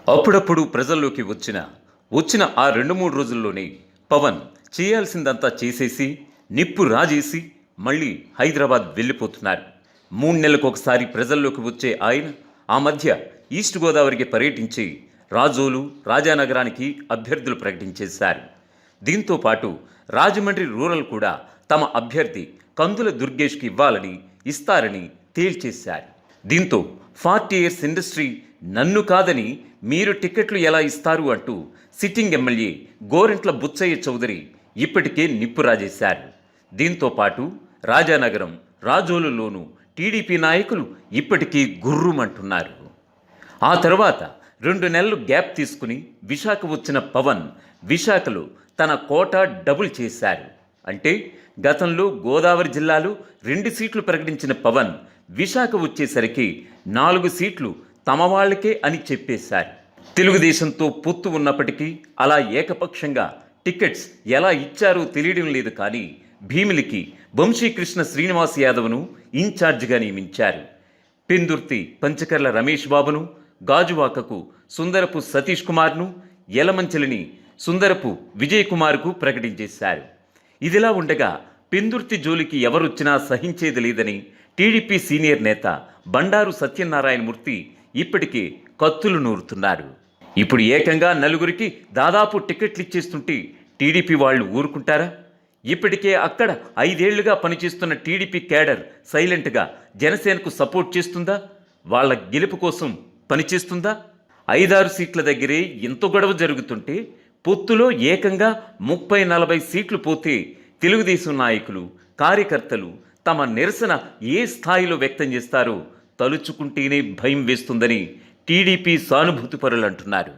అప్పుడప్పుడు ప్రజల్లోకి వచ్చిన ఆ 2-3 రోజుల్లోనే పవన్ చేయాల్సిందంతా చేసేసి నిప్పు రాజేసి మళ్ళీ హైదరాబాద్ వెళ్ళిపోతున్నారు. 3 నెలలకొకసారి ప్రజల్లోకి వచ్చే ఆయన ఆ మధ్య ఈస్ట్ గోదావరికి పర్యటించి రాజోలు, రాజానగరానికి అభ్యర్థులు ప్రకటించేశారు. దీంతో పాటు రాజమండ్రి రూరల్ కూడా తమ అభ్యర్థి కందుల దుర్గేష్కి ఇస్తారని తేల్చేశారు. దీంతో 40 ఇయర్స్ ఇండస్ట్రీ నన్ను కాదని మీరు టికెట్లు ఎలా ఇస్తారు అంటూ సిట్టింగ్ ఎమ్మెల్యే గోరంట్ల బుచ్చయ్య చౌదరి ఇప్పటికే నిప్పు రాజేశారు. దీంతో పాటు రాజానగరం, రాజోలులోనూ టీడీపీ నాయకులు ఇప్పటికీ గుర్రుమంటున్నారు. ఆ తర్వాత 2 నెలలు గ్యాప్ తీసుకుని విశాఖ వచ్చిన పవన్ విశాఖలో తన కోటా డబుల్ చేశారు. అంటే గతంలో గోదావరి జిల్లాలో 2 సీట్లు ప్రకటించిన పవన్ విశాఖ వచ్చేసరికి 4 సీట్లు తమ వాళ్ళకే అని చెప్పేశారు. తెలుగుదేశంతో పొత్తు ఉన్నప్పటికీ అలా ఏకపక్షంగా టికెట్స్ ఎలా ఇచ్చారో తెలియడం లేదు. కానీ భీమిలికి వంశీకృష్ణ శ్రీనివాస్ యాదవ్ను ఇన్ఛార్జిగా నియమించారు. పెందుర్తి పంచకర్ల రమేష్ బాబును, గాజువాకకు సుందరపు సతీష్ కుమార్ను, యలమంచిలిని సుందరపు విజయ్ కుమార్కు ప్రకటించేశారు. ఇదిలా ఉండగా పెందుర్తి జోలికి ఎవరొచ్చినా సహించేది లేదని టీడీపీ సీనియర్ నేత బండారు సత్యనారాయణమూర్తి ఇప్పటికే కత్తులు నూరుతున్నారు. ఇప్పుడు ఏకంగా 4గురికి దాదాపు టికెట్లు ఇచ్చేస్తుంటే టీడీపీ వాళ్ళు ఊరుకుంటారా? ఇప్పటికే అక్కడ 5 ఏళ్లుగా పనిచేస్తున్న టీడీపీ క్యాడర్ సైలెంట్గా జనసేనకు సపోర్ట్ చేస్తుందా? వాళ్ళ గెలుపు కోసం పనిచేస్తుందా? 5-6 సీట్ల దగ్గరే ఇంత గొడవ జరుగుతుంటే పొత్తులో ఏకంగా 30-40 సీట్లు పోతే తెలుగుదేశం నాయకులు, కార్యకర్తలు తమ నిరసన ఏ స్థాయిలో వ్యక్తం చేస్తారో తలుచుకుంటేనే భయం వేస్తుందని టీడీపీ సానుభూతిపరులు అంటున్నారు.